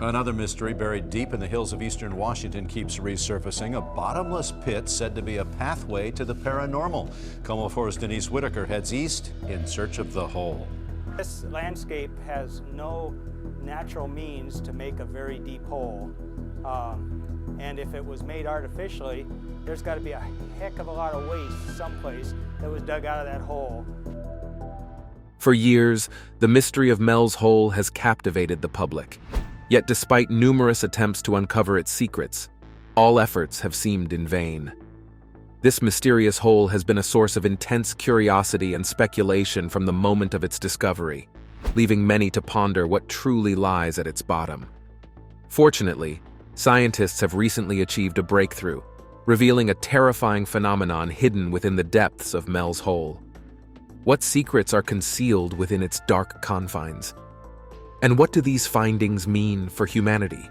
Another mystery buried deep in the hills of eastern Washington keeps resurfacing. A bottomless pit said to be a pathway to the paranormal. KOMO4's Denise Whitaker heads east in search of the hole. This landscape has no natural means to make a very deep hole. And if it was made artificially, there's got to be a heck of a lot of waste someplace that was dug out of that hole. For years, the mystery of Mels Hole has captivated the public. Yet despite numerous attempts to uncover its secrets, all efforts have seemed in vain. This mysterious hole has been a source of intense curiosity and speculation from the moment of its discovery, leaving many to ponder what truly lies at its bottom. Fortunately, scientists have recently achieved a breakthrough, revealing a terrifying phenomenon hidden within the depths of Mels Hole. What secrets are concealed within its dark confines? And what do these findings mean for humanity?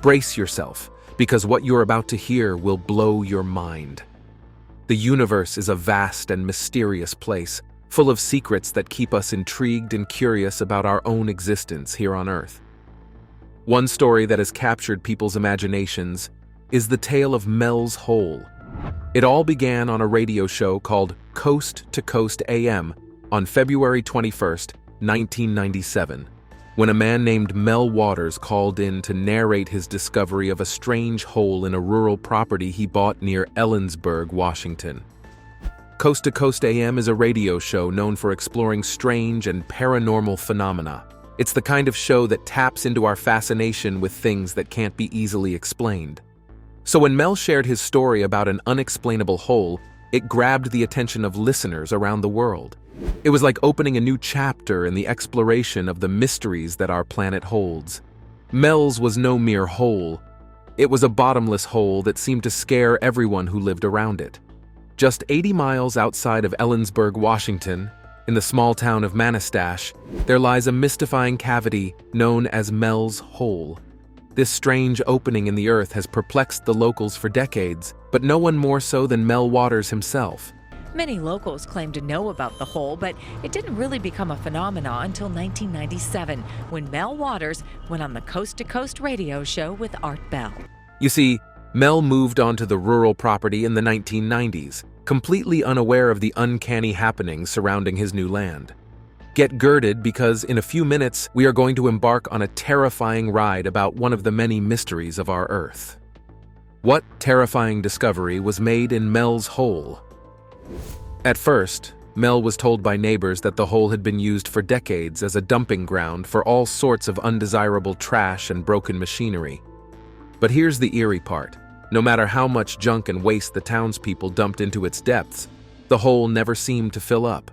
Brace yourself, because what you're about to hear will blow your mind. The universe is a vast and mysterious place, full of secrets that keep us intrigued and curious about our own existence here on Earth. One story that has captured people's imaginations is the tale of Mels Hole. It all began on a radio show called Coast to Coast AM on February 21st, 1997. When a man named Mel Waters called in to narrate his discovery of a strange hole in a rural property he bought near Ellensburg, Washington. Coast to Coast AM is a radio show known for exploring strange and paranormal phenomena. It's the kind of show that taps into our fascination with things that can't be easily explained. So when Mel shared his story about an unexplainable hole, it grabbed the attention of listeners around the world. It was like opening a new chapter in the exploration of the mysteries that our planet holds. Mel's was no mere hole. It was a bottomless hole that seemed to scare everyone who lived around it. Just 80 miles outside of Ellensburg, Washington, in the small town of Manistash, there lies a mystifying cavity known as Mels Hole. This strange opening in the earth has perplexed the locals for decades, but no one more so than Mel Waters himself. Many locals claim to know about the hole, but it didn't really become a phenomenon until 1997, when Mel Waters went on the Coast to Coast radio show with Art Bell. You see, Mel moved onto the rural property in the 1990s, completely unaware of the uncanny happenings surrounding his new land. Get girded, because in a few minutes we are going to embark on a terrifying ride about one of the many mysteries of our Earth. What terrifying discovery was made in Mels Hole? At first, Mel was told by neighbors that the hole had been used for decades as a dumping ground for all sorts of undesirable trash and broken machinery. But here's the eerie part. No matter how much junk and waste the townspeople dumped into its depths, the hole never seemed to fill up.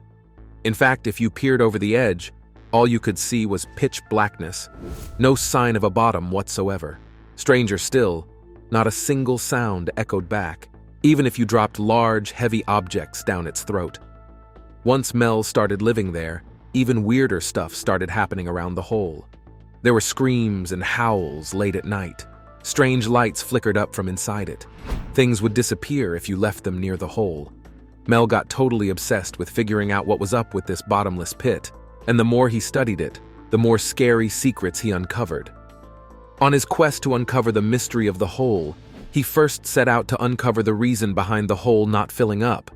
In fact, if you peered over the edge, all you could see was pitch blackness. No sign of a bottom whatsoever. Stranger still, not a single sound echoed back, even if you dropped large, heavy objects down its throat. Once Mel started living there, even weirder stuff started happening around the hole. There were screams and howls late at night. Strange lights flickered up from inside it. Things would disappear if you left them near the hole. Mel got totally obsessed with figuring out what was up with this bottomless pit, and the more he studied it, the more scary secrets he uncovered. On his quest to uncover the mystery of the hole, he first set out to uncover the reason behind the hole not filling up.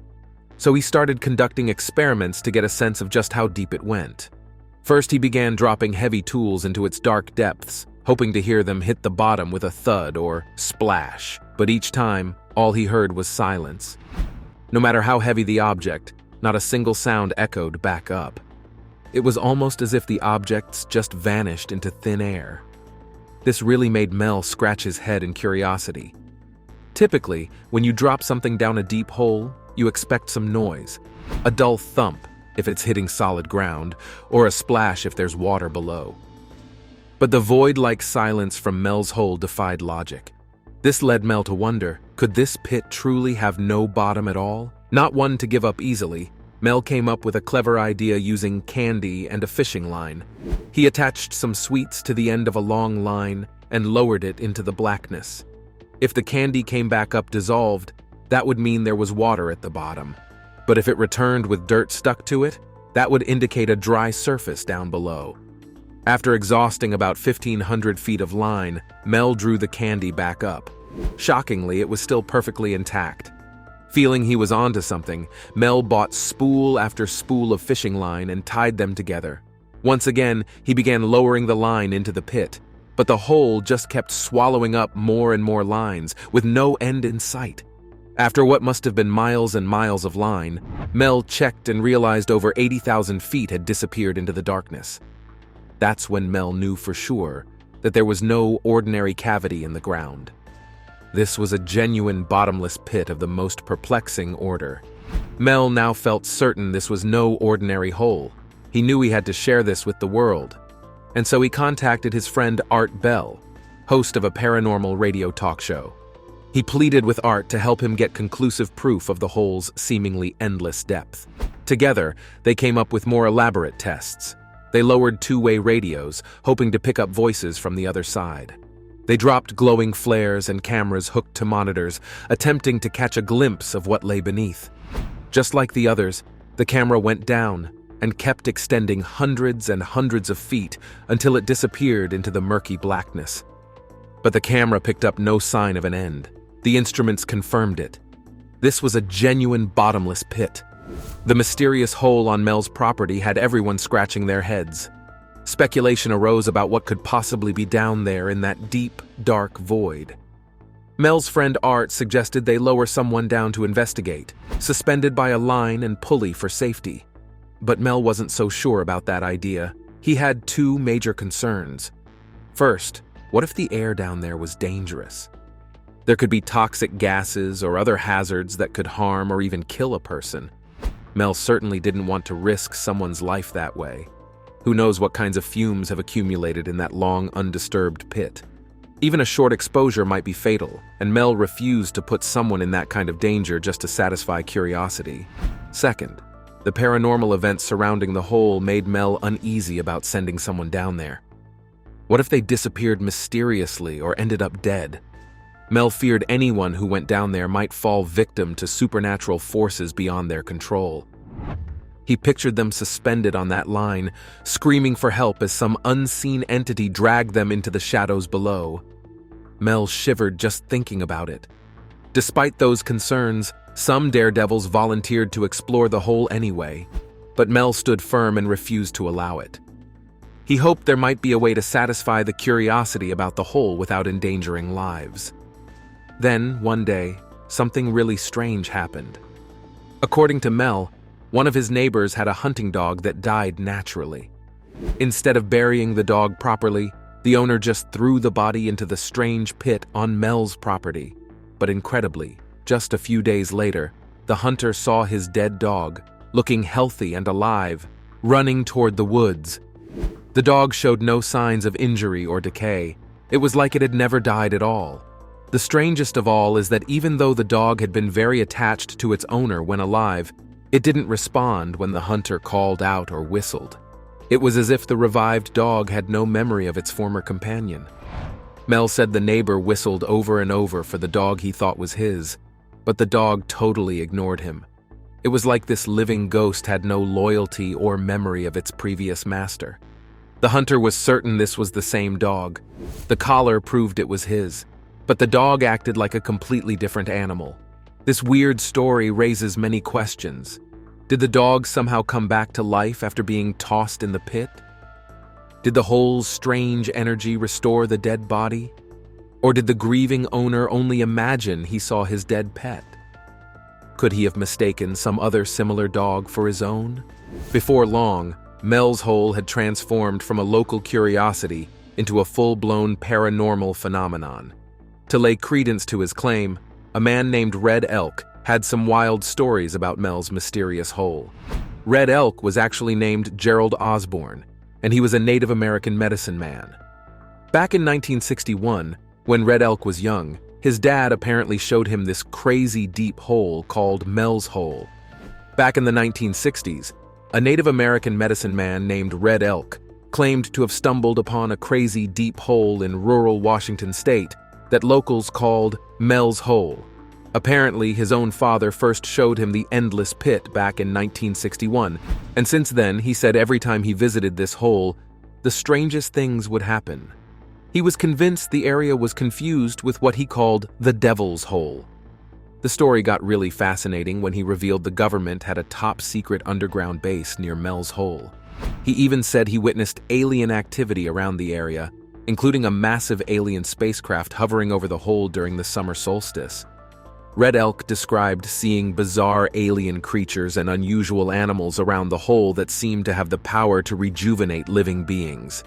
So he started conducting experiments to get a sense of just how deep it went. First, he began dropping heavy tools into its dark depths, hoping to hear them hit the bottom with a thud or splash. But each time, all he heard was silence. No matter how heavy the object, not a single sound echoed back up. It was almost as if the objects just vanished into thin air. This really made Mel scratch his head in curiosity. Typically, when you drop something down a deep hole, you expect some noise. A dull thump if it's hitting solid ground, or a splash if there's water below. But the void-like silence from Mels Hole defied logic. This led Mel to wonder, could this pit truly have no bottom at all? Not one to give up easily, Mel came up with a clever idea using candy and a fishing line. He attached some sweets to the end of a long line and lowered it into the blackness. If the candy came back up dissolved, that would mean there was water at the bottom. But if it returned with dirt stuck to it, that would indicate a dry surface down below. After exhausting about 1,500 feet of line, Mel drew the candy back up. Shockingly, it was still perfectly intact. Feeling he was onto something, Mel bought spool after spool of fishing line and tied them together. Once again, he began lowering the line into the pit, but the hole just kept swallowing up more and more lines, with no end in sight. After what must have been miles and miles of line, Mel checked and realized over 80,000 feet had disappeared into the darkness. That's when Mel knew for sure that there was no ordinary cavity in the ground. This was a genuine bottomless pit of the most perplexing order. Mel now felt certain this was no ordinary hole. He knew he had to share this with the world. And so he contacted his friend Art Bell, host of a paranormal radio talk show. He pleaded with Art to help him get conclusive proof of the hole's seemingly endless depth. Together, they came up with more elaborate tests. They lowered two-way radios, hoping to pick up voices from the other side. They dropped glowing flares and cameras hooked to monitors, attempting to catch a glimpse of what lay beneath. Just like the others, the camera went down and kept extending hundreds and hundreds of feet until it disappeared into the murky blackness. But the camera picked up no sign of an end. The instruments confirmed it. This was a genuine bottomless pit. The mysterious hole on Mel's property had everyone scratching their heads. Speculation arose about what could possibly be down there in that deep, dark void. Mel's friend Art suggested they lower someone down to investigate, suspended by a line and pulley for safety. But Mel wasn't so sure about that idea. He had two major concerns. First, what if the air down there was dangerous? There could be toxic gases or other hazards that could harm or even kill a person. Mel certainly didn't want to risk someone's life that way. Who knows what kinds of fumes have accumulated in that long, undisturbed pit. Even a short exposure might be fatal, and Mel refused to put someone in that kind of danger just to satisfy curiosity. Second, the paranormal events surrounding the hole made Mel uneasy about sending someone down there. What if they disappeared mysteriously or ended up dead? Mel feared anyone who went down there might fall victim to supernatural forces beyond their control. He pictured them suspended on that line, screaming for help as some unseen entity dragged them into the shadows below. Mel shivered just thinking about it. Despite those concerns, some daredevils volunteered to explore the hole anyway, but Mel stood firm and refused to allow it. He hoped there might be a way to satisfy the curiosity about the hole without endangering lives. Then, one day, something really strange happened. According to Mel, one of his neighbors had a hunting dog that died naturally. Instead of burying the dog properly, the owner just threw the body into the strange pit on Mel's property. But incredibly, just a few days later, the hunter saw his dead dog, looking healthy and alive, running toward the woods. The dog showed no signs of injury or decay. It was like it had never died at all. The strangest of all is that even though the dog had been very attached to its owner when alive, it didn't respond when the hunter called out or whistled. It was as if the revived dog had no memory of its former companion. Mel said the neighbor whistled over and over for the dog he thought was his, but the dog totally ignored him. It was like this living ghost had no loyalty or memory of its previous master. The hunter was certain this was the same dog. The collar proved it was his, but the dog acted like a completely different animal. This weird story raises many questions. Did the dog somehow come back to life after being tossed in the pit? Did the hole's strange energy restore the dead body? Or did the grieving owner only imagine he saw his dead pet? Could he have mistaken some other similar dog for his own? Before long, Mels Hole had transformed from a local curiosity into a full-blown paranormal phenomenon. To lay credence to his claim, a man named Red Elk had some wild stories about Mel's mysterious hole. Red Elk was actually named Gerald Osborne, and he was a Native American medicine man. Back in 1961, when Red Elk was young, his dad apparently showed him this crazy deep hole called Mels Hole. Back in the 1960s, a Native American medicine man named Red Elk claimed to have stumbled upon a crazy deep hole in rural Washington state that locals called Mels Hole. Apparently, his own father first showed him the endless pit back in 1961, and since then, he said every time he visited this hole, the strangest things would happen. He was convinced the area was confused with what he called the Devil's Hole. The story got really fascinating when he revealed the government had a top-secret underground base near Mels Hole. He even said he witnessed alien activity around the area, including a massive alien spacecraft hovering over the hole during the summer solstice. Red Elk described seeing bizarre alien creatures and unusual animals around the hole that seemed to have the power to rejuvenate living beings.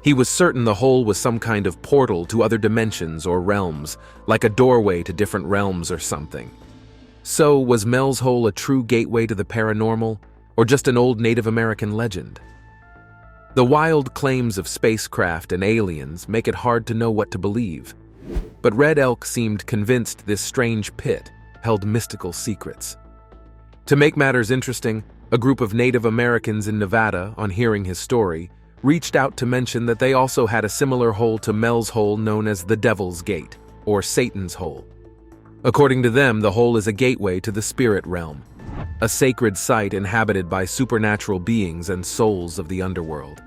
He was certain the hole was some kind of portal to other dimensions or realms, like a doorway to different realms or something. So, was Mels Hole a true gateway to the paranormal, or just an old Native American legend? The wild claims of spacecraft and aliens make it hard to know what to believe. But Red Elk seemed convinced this strange pit held mystical secrets. To make matters interesting, a group of Native Americans in Nevada, on hearing his story, reached out to mention that they also had a similar hole to Mels Hole known as the Devil's Gate, or Satan's Hole. According to them, the hole is a gateway to the spirit realm, a sacred site inhabited by supernatural beings and souls of the underworld.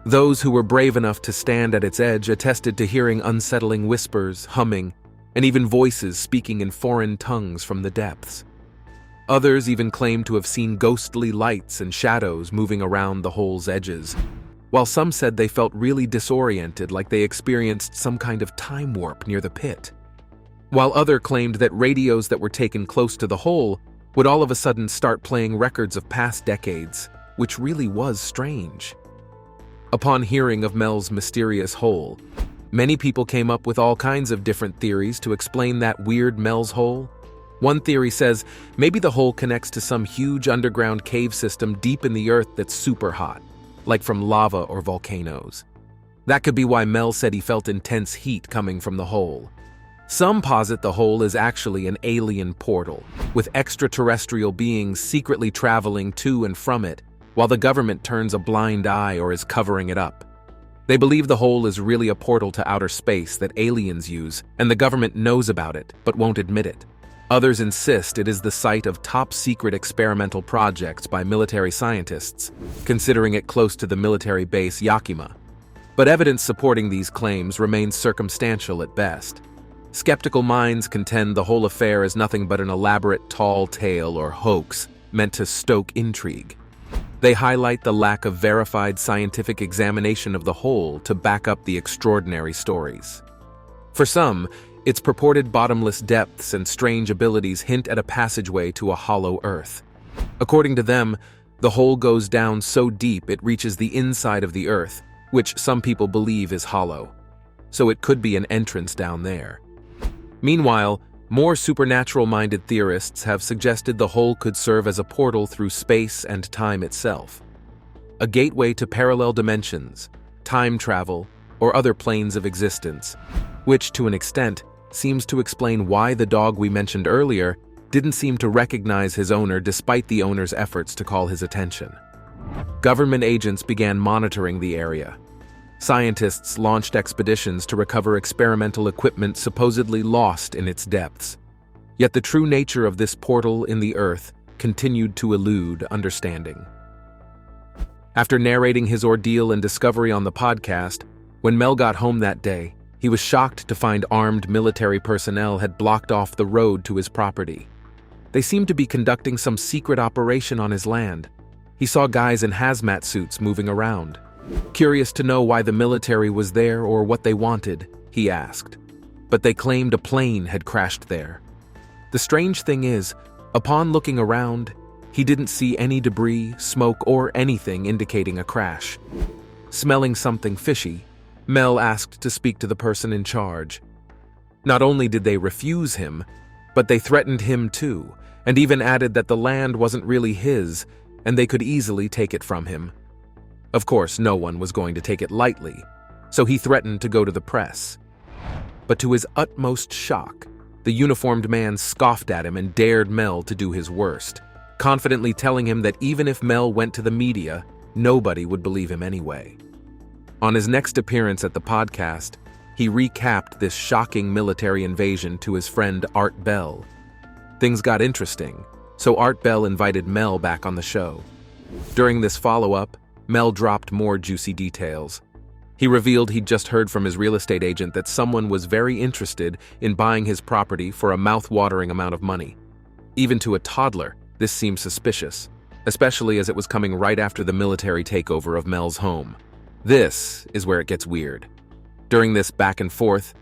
Those who were brave enough to stand at its edge attested to hearing unsettling whispers, humming, and even voices speaking in foreign tongues from the depths. Others even claimed to have seen ghostly lights and shadows moving around the hole's edges, while some said they felt really disoriented, like they experienced some kind of time warp near the pit. While others claimed that radios that were taken close to the hole would all of a sudden start playing records of past decades, which really was strange. Upon hearing of Mel's mysterious hole, many people came up with all kinds of different theories to explain that weird Mels Hole. One theory says maybe the hole connects to some huge underground cave system deep in the earth that's super hot, like from lava or volcanoes. That could be why Mel said he felt intense heat coming from the hole. Some posit the hole is actually an alien portal, with extraterrestrial beings secretly traveling to and from it, while the government turns a blind eye or is covering it up. They believe the hole is really a portal to outer space that aliens use, and the government knows about it, but won't admit it. Others insist it is the site of top-secret experimental projects by military scientists, considering it close to the military base Yakima. But evidence supporting these claims remains circumstantial at best. Skeptical minds contend the whole affair is nothing but an elaborate tall tale or hoax meant to stoke intrigue. They highlight the lack of verified scientific examination of the hole to back up the extraordinary stories. For some, its purported bottomless depths and strange abilities hint at a passageway to a hollow earth. According to them, the hole goes down so deep it reaches the inside of the earth, which some people believe is hollow. So it could be an entrance down there. Meanwhile, more supernatural-minded theorists have suggested the hole could serve as a portal through space and time itself, a gateway to parallel dimensions, time travel, or other planes of existence, which, to an extent, seems to explain why the dog we mentioned earlier didn't seem to recognize his owner despite the owner's efforts to call his attention. Government agents began monitoring the area. Scientists launched expeditions to recover experimental equipment supposedly lost in its depths. Yet the true nature of this portal in the earth continued to elude understanding. After narrating his ordeal and discovery on the podcast, when Mel got home that day, he was shocked to find armed military personnel had blocked off the road to his property. They seemed to be conducting some secret operation on his land. He saw guys in hazmat suits moving around. Curious to know why the military was there or what they wanted, he asked. But they claimed a plane had crashed there. The strange thing is, upon looking around, he didn't see any debris, smoke, or anything indicating a crash. Smelling something fishy, Mel asked to speak to the person in charge. Not only did they refuse him, but they threatened him too, and even added that the land wasn't really his, and they could easily take it from him. Of course, no one was going to take it lightly, so he threatened to go to the press. But to his utmost shock, the uniformed man scoffed at him and dared Mel to do his worst, confidently telling him that even if Mel went to the media, nobody would believe him anyway. On his next appearance at the podcast, he recapped this shocking military invasion to his friend Art Bell. Things got interesting, so Art Bell invited Mel back on the show. During this follow-up, Mel dropped more juicy details. He revealed he'd just heard from his real estate agent that someone was very interested in buying his property for a mouth-watering amount of money. Even to a toddler, this seemed suspicious, especially as it was coming right after the military takeover of Mel's home. This is where it gets weird. During this back and forth,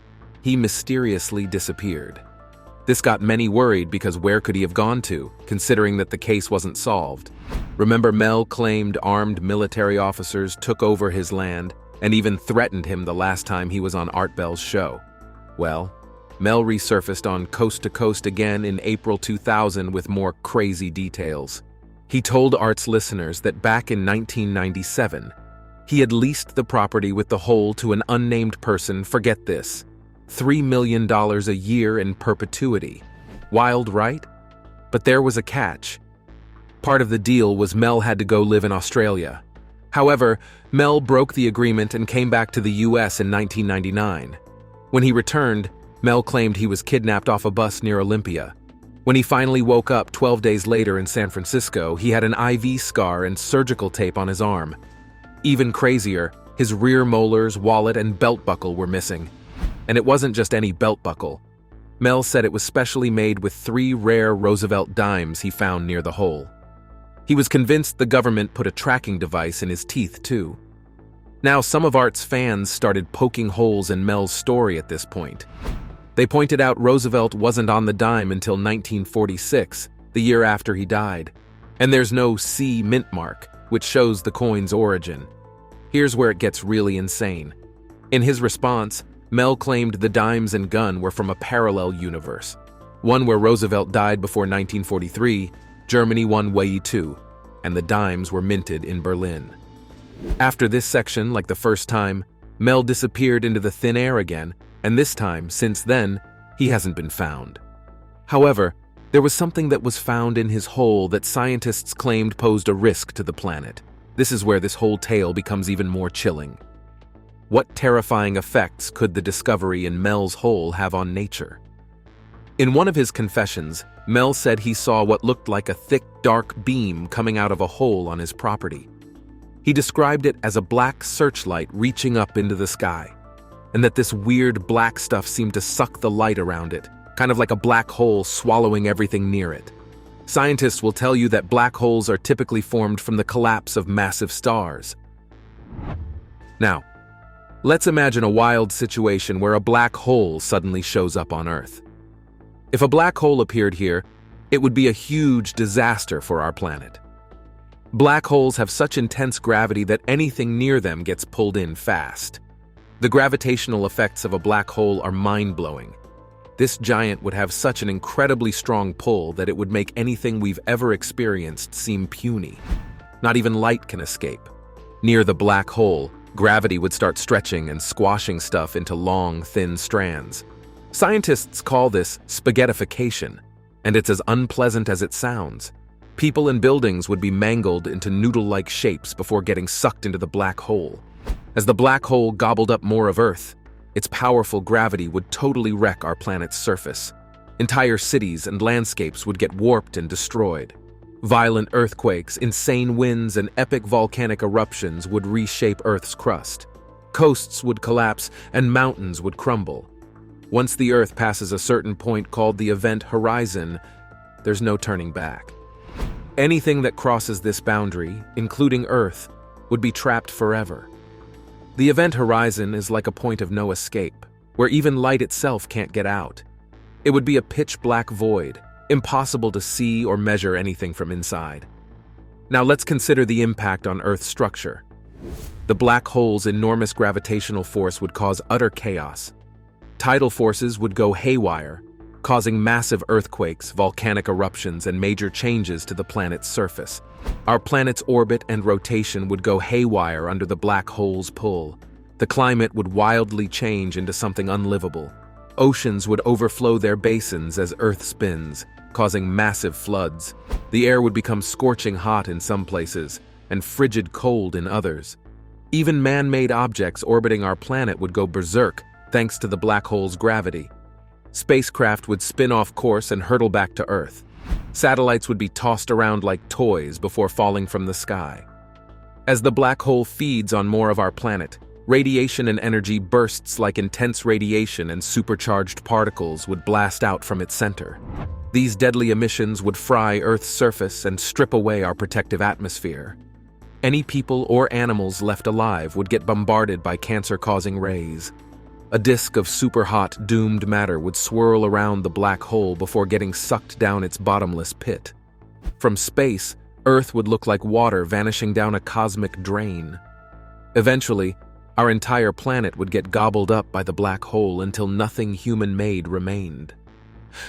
he mysteriously disappeared. This got many worried because where could he have gone to, considering that the case wasn't solved? Remember, Mel claimed armed military officers took over his land and even threatened him the last time he was on Art Bell's show. Well, Mel resurfaced on Coast to Coast again in April 2000 with more crazy details. He told Art's listeners that back in 1997, he had leased the property with the Hole to an unnamed person, forget this, $3 million a year in perpetuity. Wild, right? But there was a catch. Part of the deal was Mel had to go live in Australia. However, Mel broke the agreement and came back to the US in 1999. When he returned, Mel claimed he was kidnapped off a bus near Olympia. When he finally woke up 12 days later in San Francisco, he had an IV scar and surgical tape on his arm. Even crazier, his rear molars, wallet, and belt buckle were missing. And it wasn't just any belt buckle. Mel said it was specially made with 3 rare Roosevelt dimes he found near the Hole. He was convinced the government put a tracking device in his teeth, too. Now, some of Art's fans started poking holes in Mel's story at this point. They pointed out Roosevelt wasn't on the dime until 1946, the year after he died. And there's no C mint mark, which shows the coin's origin. Here's where it gets really insane. In his response, Mel claimed the dimes and gun were from a parallel universe. One where Roosevelt died before 1943, Germany won World War II, and the dimes were minted in Berlin. After this section, like the first time, Mel disappeared into the thin air again, and this time, since then, he hasn't been found. However, there was something that was found in his hole that scientists claimed posed a risk to the planet. This is where this whole tale becomes even more chilling. What terrifying effects could the discovery in Mel's Hole have on nature? In one of his confessions, Mel said he saw what looked like a thick, dark beam coming out of a hole on his property. He described it as a black searchlight reaching up into the sky, and that this weird black stuff seemed to suck the light around it, kind of like a black hole swallowing everything near it. Scientists will tell you that black holes are typically formed from the collapse of massive stars. Now, let's imagine a wild situation where a black hole suddenly shows up on Earth. If a black hole appeared here, it would be a huge disaster for our planet. Black holes have such intense gravity that anything near them gets pulled in fast. The gravitational effects of a black hole are mind-blowing. This giant would have such an incredibly strong pull that it would make anything we've ever experienced seem puny. Not even light can escape. Near the black hole, gravity would start stretching and squashing stuff into long, thin strands. Scientists call this spaghettification, and it's as unpleasant as it sounds. People and buildings would be mangled into noodle-like shapes before getting sucked into the black hole. As the black hole gobbled up more of Earth, its powerful gravity would totally wreck our planet's surface. Entire cities and landscapes would get warped and destroyed. Violent earthquakes, insane winds, and epic volcanic eruptions would reshape Earth's crust. Coasts would collapse and mountains would crumble. Once the Earth passes a certain point called the event horizon, there's no turning back. Anything that crosses this boundary, including Earth, would be trapped forever. The event horizon is like a point of no escape, where even light itself can't get out. It would be a pitch-black void, impossible to see or measure anything from inside. Now let's consider the impact on Earth's structure. The black hole's enormous gravitational force would cause utter chaos. Tidal forces would go haywire, causing massive earthquakes, volcanic eruptions, and major changes to the planet's surface. Our planet's orbit and rotation would go haywire under the black hole's pull. The climate would wildly change into something unlivable. Oceans would overflow their basins as Earth spins, causing massive floods. The air would become scorching hot in some places and frigid cold in others. Even man-made objects orbiting our planet would go berserk thanks to the black hole's gravity. Spacecraft would spin off course and hurtle back to Earth. Satellites would be tossed around like toys before falling from the sky. As the black hole feeds on more of our planet, radiation and energy bursts like intense radiation, and supercharged particles would blast out from its center. These deadly emissions would fry Earth's surface and strip away our protective atmosphere. Any people or animals left alive would get bombarded by cancer-causing rays. A disk of super-hot, doomed matter would swirl around the black hole before getting sucked down its bottomless pit. From space, Earth would look like water vanishing down a cosmic drain. Eventually, our entire planet would get gobbled up by the black hole until nothing human-made remained.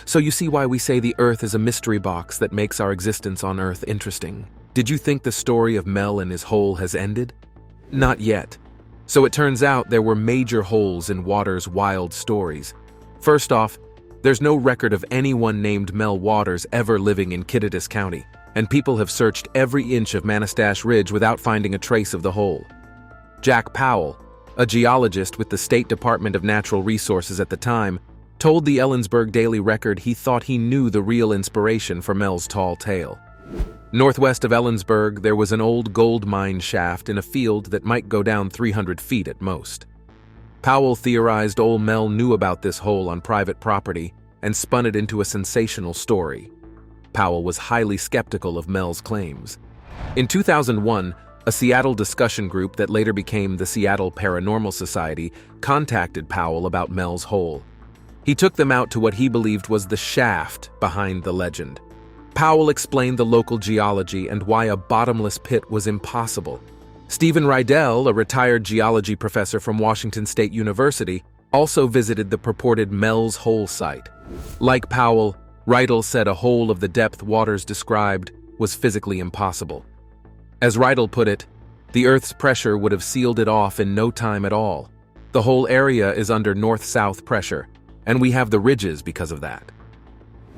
So you see why we say the Earth is a mystery box that makes our existence on Earth interesting. Did you think the story of Mel and his hole has ended? Not yet. So it turns out there were major holes in Waters' wild stories. First off, there's no record of anyone named Mel Waters ever living in Kittitas County, and people have searched every inch of Manistash Ridge without finding a trace of the hole. Jack Powell, a geologist with the State Department of Natural Resources at the time, told the Ellensburg Daily Record he thought he knew the real inspiration for Mel's tall tale. Northwest of Ellensburg, there was an old gold mine shaft in a field that might go down 300 feet at most. Powell theorized old Mel knew about this hole on private property and spun it into a sensational story. Powell was highly skeptical of Mel's claims. In 2001, a Seattle discussion group that later became the Seattle Paranormal Society contacted Powell about Mel's hole. He took them out to what he believed was the shaft behind the legend. Powell explained the local geology and why a bottomless pit was impossible. Stephen Rydell, a retired geology professor from Washington State University, also visited the purported Mels Hole site. Like Powell, Rydell said a hole of the depth Waters described was physically impossible. As Rydell put it, the Earth's pressure would have sealed it off in no time at all. The whole area is under north-south pressure, and we have the ridges because of that.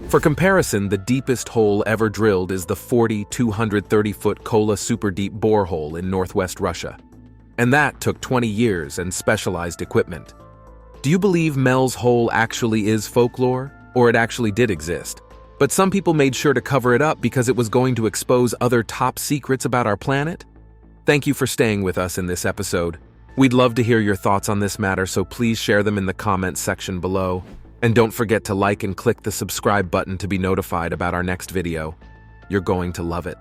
For comparison, the deepest hole ever drilled is the 230-foot Kola super-deep borehole in northwest Russia. And that took 20 years and specialized equipment. Do you believe Mel's hole actually is folklore, or it actually did exist? But some people made sure to cover it up because it was going to expose other top secrets about our planet? Thank you for staying with us in this episode. We'd love to hear your thoughts on this matter, so please share them in the comments section below. And don't forget to like and click the subscribe button to be notified about our next video. You're going to love it.